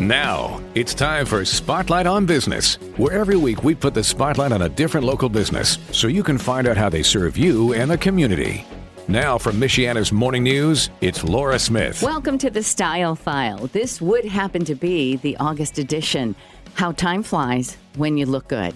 Now, it's time for Spotlight on Business, where every week we put the spotlight on a different local business so you can find out how they serve you and the community. Now from Michiana's Morning News, it's Laura Smith. Welcome to the Style File. This would happen to be the August edition. How time flies when you look good.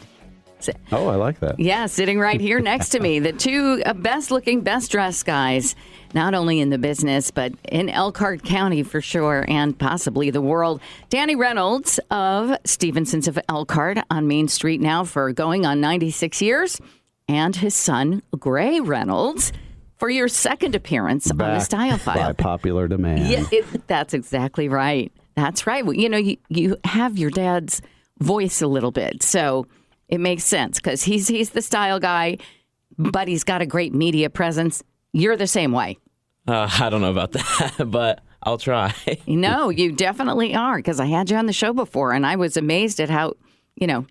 Oh, I like that. Yeah, sitting right here next to me, the two best-looking, best-dressed guys, not only in the business, but in Elkhart County for sure, and possibly the world. Danny Reynolds of Stephensons of Elkhart on Main Street now for going on 96 years, and his son, Gray Reynolds, for your second appearance on the Style File. By popular demand. Yeah, that's exactly right. That's right. Well, you know, you have your dad's voice a little bit, so it makes sense because he's the style guy, but he's got a great media presence. You're the same way. I don't know about that, but I'll try. No, you definitely are, because I had you on the show before, and I was amazed at how,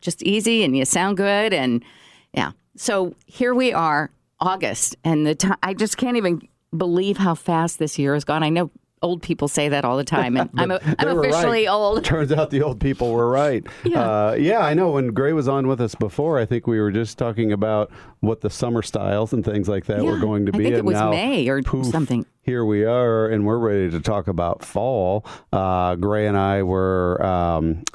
just easy, and you sound good, and yeah. So here we are, August, and I just can't even believe how fast this year has gone. I know old people say that all the time, and I'm officially right. old. Turns out the old people were right. Yeah. I know. When Gray was on with us before, I think we were just talking about what the summer styles and things like that were going to be. I think it was now, May or something. Here we are, and we're ready to talk about fall. Gray and I were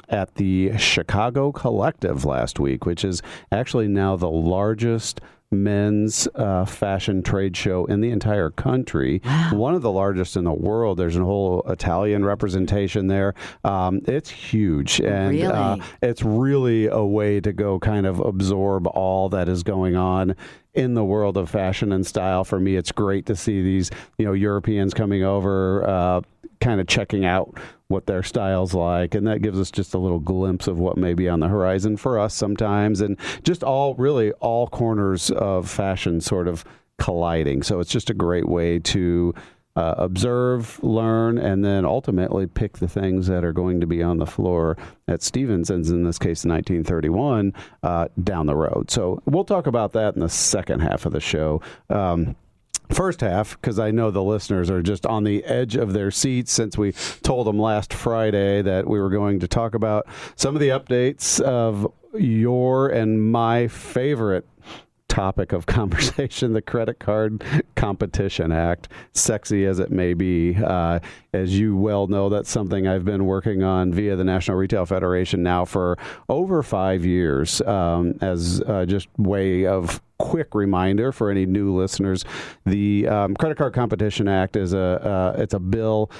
at the Chicago Collective last week, which is actually now the largest men's fashion trade show in the entire country. Wow. One of the largest in the world. There's a whole Italian representation there. It's huge, and really? It's really a way to go kind of absorb all that is going on in the world of fashion and style. For me, it's great to see these Europeans coming over, kind of checking out what their style's like, and that gives us just a little glimpse of what may be on the horizon for us sometimes, and just all corners of fashion sort of colliding. So it's just a great way to observe, learn, and then ultimately pick the things that are going to be on the floor at Stephensons, in this case 1931, down the road. So we'll talk about that in the second half of the show. First half, because I know the listeners are just on the edge of their seats since we told them last Friday that we were going to talk about some of the updates of your and my favorite topic of conversation, the Credit Card Competition Act, sexy as it may be. As you well know, that's something I've been working on via the National Retail Federation now for over 5 years, as just way of quick reminder for any new listeners. The Credit Card Competition Act is it's a bill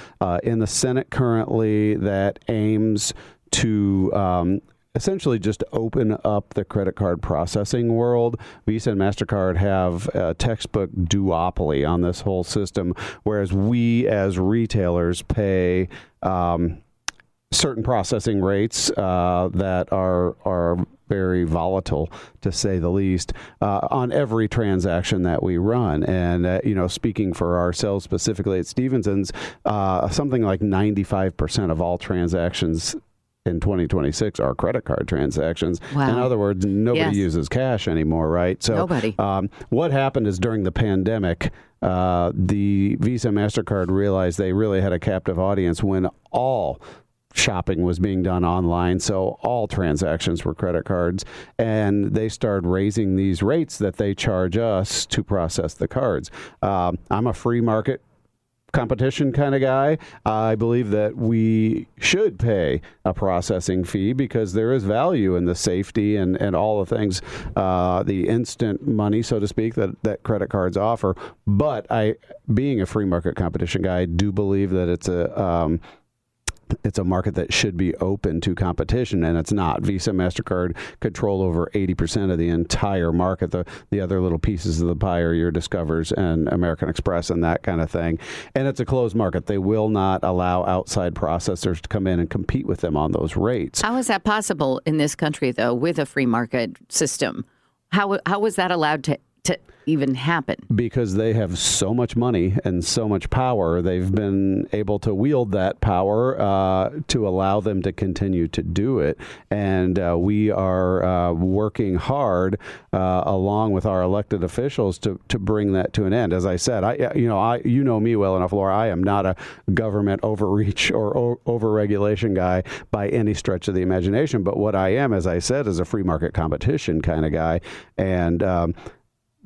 in the Senate currently that aims to essentially just open up the credit card processing world. Visa and MasterCard have a textbook duopoly on this whole system, whereas we as retailers pay certain processing rates that are very volatile, to say the least, on every transaction that we run. And, speaking for ourselves specifically at Stephensons, something like 95% of all transactions in 2026 are credit card transactions. Wow. In other words, nobody uses cash anymore, right? So nobody. What happened is during the pandemic, the Visa and MasterCard realized they really had a captive audience when all shopping was being done online, so all transactions were credit cards, and they started raising these rates that they charge us to process the cards. I'm a free market competition kind of guy. I believe that we should pay a processing fee because there is value in the safety and all the things, the instant money, so to speak, that credit cards offer. But being a free market competition guy, I do believe that it's a market that should be open to competition, and it's not. Visa and MasterCard control over 80% of the entire market. The other little pieces of the pie are your Discovers and American Express and that kind of thing. And it's a closed market. They will not allow outside processors to come in and compete with them on those rates. How is that possible in this country, though, with a free market system? How was that allowed to even happen? Because they have so much money and so much power, they've been able to wield that power to allow them to continue to do it. And we are working hard along with our elected officials to bring that to an end. As I said, you know me well enough, Laura, I am not a government overreach or overregulation guy by any stretch of the imagination. But what I am, as I said, is a free market competition kind of guy. And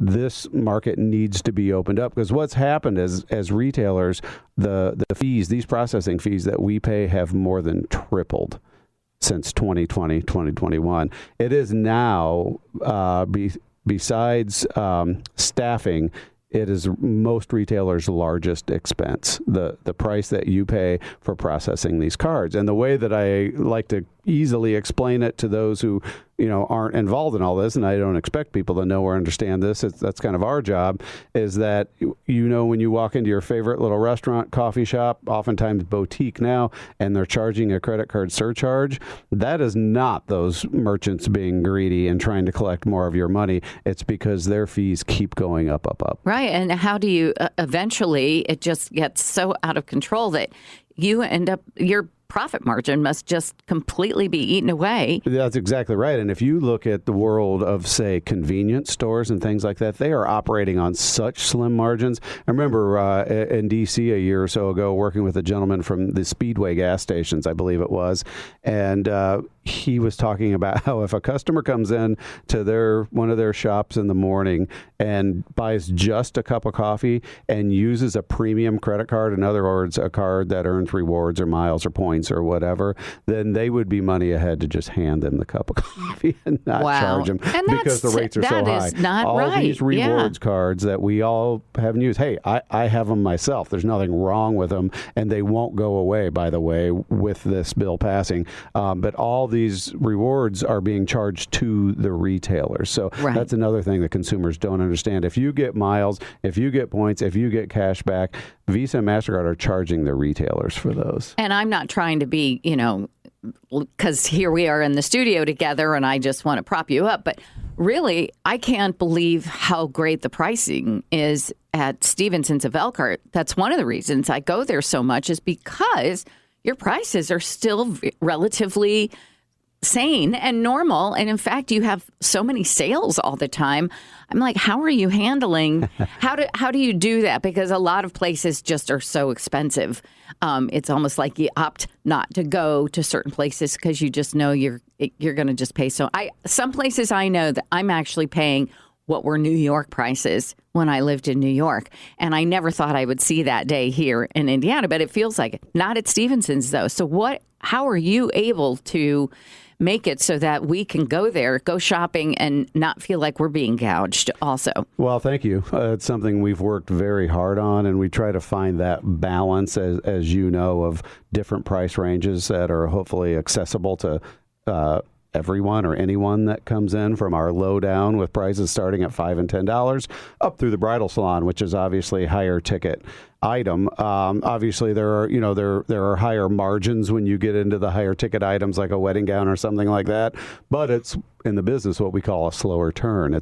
this market needs to be opened up, because what's happened is, as retailers, the fees, these processing fees that we pay, have more than tripled since 2020, 2021. It is now, besides staffing, it is most retailers' largest expense, the price that you pay for processing these cards. And the way that I like to easily explain it to those who, aren't involved in all this, and I don't expect people to know or understand this, that's kind of our job, is that, when you walk into your favorite little restaurant, coffee shop, oftentimes boutique now, and they're charging a credit card surcharge, that is not those merchants being greedy and trying to collect more of your money. It's because their fees keep going up. Right. And how do you eventually, it just gets so out of control that you end up, your profit margin must just completely be eaten away. That's exactly right. And if you look at the world of, say, convenience stores and things like that, they are operating on such slim margins. I remember in D.C. a year or so ago working with a gentleman from the Speedway gas stations, I believe it was, and he was talking about how if a customer comes in to one of their shops in the morning and buys just a cup of coffee and uses a premium credit card, in other words, a card that earns rewards or miles or points or whatever, then they would be money ahead to just hand them the cup of coffee and not charge them, and because the rates are so high. That is not all right. These rewards cards that we all haven't used. Hey, I have them myself. There's nothing wrong with them, and they won't go away, by the way, with this bill passing. But all these rewards are being charged to the retailers. So that's another thing that consumers don't understand. If you get miles, if you get points, if you get cash back, Visa and MasterCard are charging the retailers for those. And I'm not trying to be, because here we are in the studio together and I just want to prop you up. But really, I can't believe how great the pricing is at Stephensons of Elkhart. That's one of the reasons I go there so much, is because your prices are still relatively sane and normal. And in fact, you have so many sales all the time. I'm like, how are you handling, how do you do that? Because a lot of places just are so expensive. It's almost like you opt not to go to certain places because you just know you're going to just pay. So some places I know that I'm actually paying what were New York prices when I lived in New York. And I never thought I would see that day here in Indiana, but it feels like it. Not at Stephensons, though. So how are you able to make it so that we can go there, go shopping, and not feel like we're being gouged also? Well, thank you. It's something we've worked very hard on, and we try to find that balance, as you know, of different price ranges that are hopefully accessible to everyone or anyone that comes in, from our low down with prices starting at $5 and $10 up through the bridal salon, which is obviously higher ticket item. Obviously, there are higher margins when you get into the higher ticket items like a wedding gown or something like that. But it's in the business what we call a slower turn.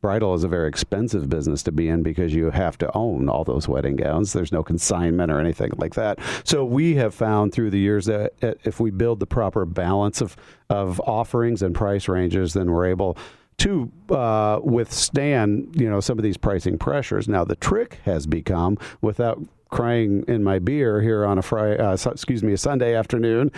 Bridal is a very expensive business to be in because you have to own all those wedding gowns. There's no consignment or anything like that. So we have found through the years that if we build the proper balance of offerings and price ranges, then we're able to withstand, some of these pricing pressures. Now, the trick has become, without crying in my beer here on a Sunday afternoon,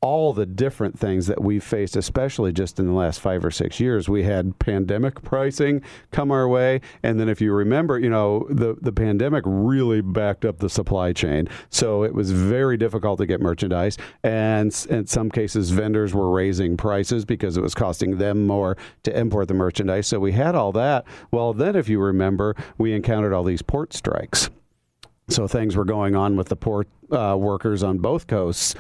all the different things that we've faced, especially just in the last 5 or 6 years. We had pandemic pricing come our way. And then if you remember, the pandemic really backed up the supply chain. So it was very difficult to get merchandise. And in some cases, vendors were raising prices because it was costing them more to import the merchandise. So we had all that. Well, then if you remember, we encountered all these port strikes. So things were going on with the port workers on both coasts,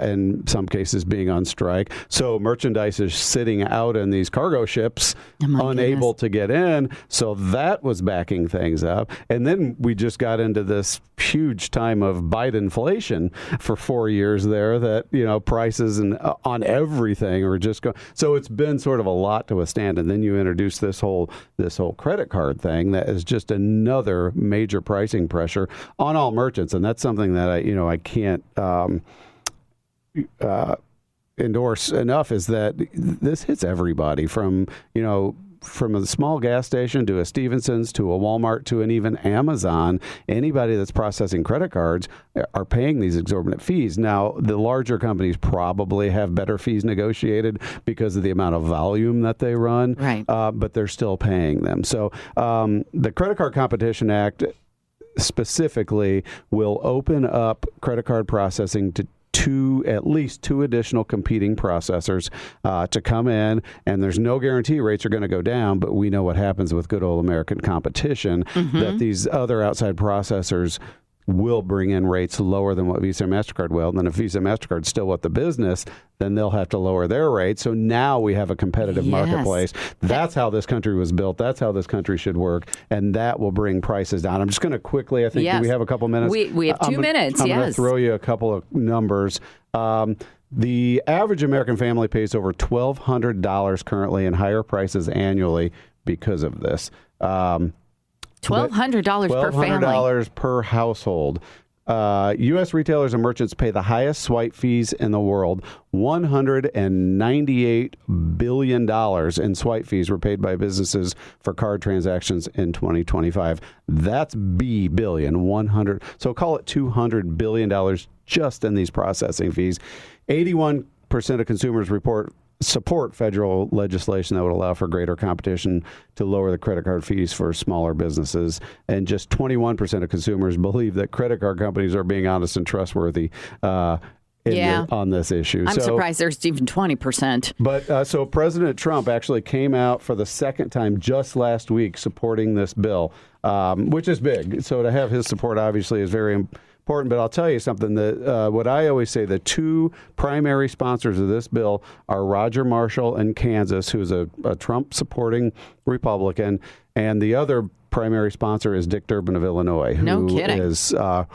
in some cases being on strike. So merchandise is sitting out in these cargo ships, unable to get in. So that was backing things up. And then we just got into this huge time of Bidenflation for 4 years there that, prices and on everything are just going. So it's been sort of a lot to withstand. And then you introduce this whole credit card thing that is just another major pricing pressure on all merchants. And that's something that I can't endorse enough, is that this hits everybody from a small gas station to a Stephensons to a Walmart to an even Amazon. Anybody that's processing credit cards are paying these exorbitant fees. Now, the larger companies probably have better fees negotiated because of the amount of volume that they run, right? But they're still paying them. So the Credit Card Competition Act specifically will open up credit card processing to at least two additional competing processors to come in, and there's no guarantee rates are going to go down, but we know what happens with good old American competition, that these other outside processors will bring in rates lower than what Visa and MasterCard will. And then if Visa and MasterCard's still with the business, then they'll have to lower their rates. So now we have a competitive marketplace. That's how this country was built. That's how this country should work. And that will bring prices down. I'm just going to quickly, I think we have a couple minutes. We have 2 minutes, I'm going to throw you a couple of numbers. The average American family pays over $1,200 currently in higher prices annually because of this. $1,200 per family. $1,200 per household. U.S. retailers and merchants pay the highest swipe fees in the world. $198 billion in swipe fees were paid by businesses for card transactions in 2025. That's billion, 100. So call it $200 billion just in these processing fees. 81% of consumers support federal legislation that would allow for greater competition to lower the credit card fees for smaller businesses. And just 21% of consumers believe that credit card companies are being honest and trustworthy on this issue. I'm surprised there's even 20%. But so President Trump actually came out for the second time just last week supporting this bill, which is big. So to have his support obviously is very important. But I'll tell you something, that what I always say, the two primary sponsors of this bill are Roger Marshall in Kansas, who's a Trump-supporting Republican, and the other primary sponsor is Dick Durbin of Illinois, who is a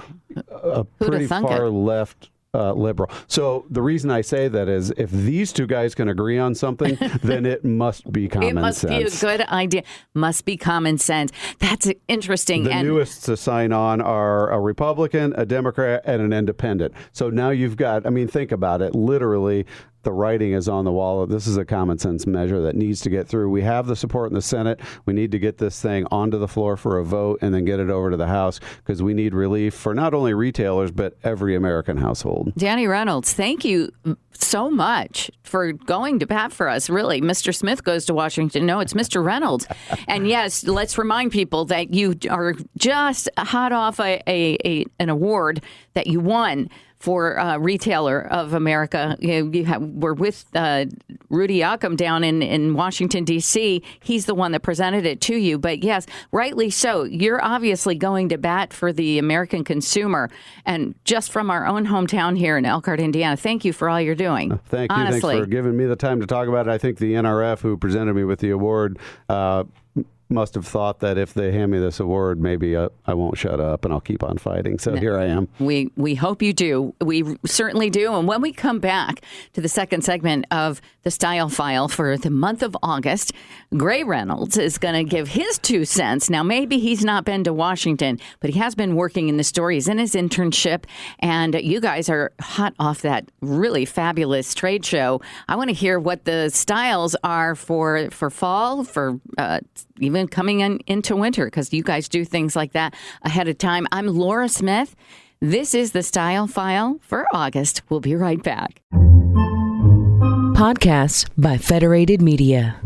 pretty far left liberal. So the reason I say that is if these two guys can agree on something, then it must be common sense. It must be a good idea. Must be common sense. That's interesting. The newest to sign on are a Republican, a Democrat, and an independent. So now you've got, think about it, literally the writing is on the wall. This is a common sense measure that needs to get through. We have the support in the Senate. We need to get this thing onto the floor for a vote and then get it over to the House, because we need relief for not only retailers, but every American household. Danny Reynolds, thank you so much for going to bat for us. Really, Mr. Smith goes to Washington. No, it's Mr. Reynolds. And yes, let's remind people that you are just hot off an award that you won for Retailer of America. We're with Rudy Occam down in Washington, D.C. He's the one that presented it to you. But yes, rightly so. You're obviously going to bat for the American consumer. And just from our own hometown here in Elkhart, Indiana, thank you for all you're doing. Thank you. Honestly. Thanks for giving me the time to talk about it. I think the NRF, who presented me with the award, must have thought that if they hand me this award, maybe I won't shut up and I'll keep on fighting. So here I am. We hope you do. We certainly do. And when we come back to the second segment of the Style File for the month of August, Gray Reynolds is going to give his 2 cents. Now, maybe he's not been to Washington, but he has been working in the store. He's in his internship, and you guys are hot off that really fabulous trade show. I want to hear what the styles are for fall, for even coming into winter, because you guys do things like that ahead of time. I'm Laura Smith. This is the Style File for August. We'll be right back. Podcasts by Federated Media.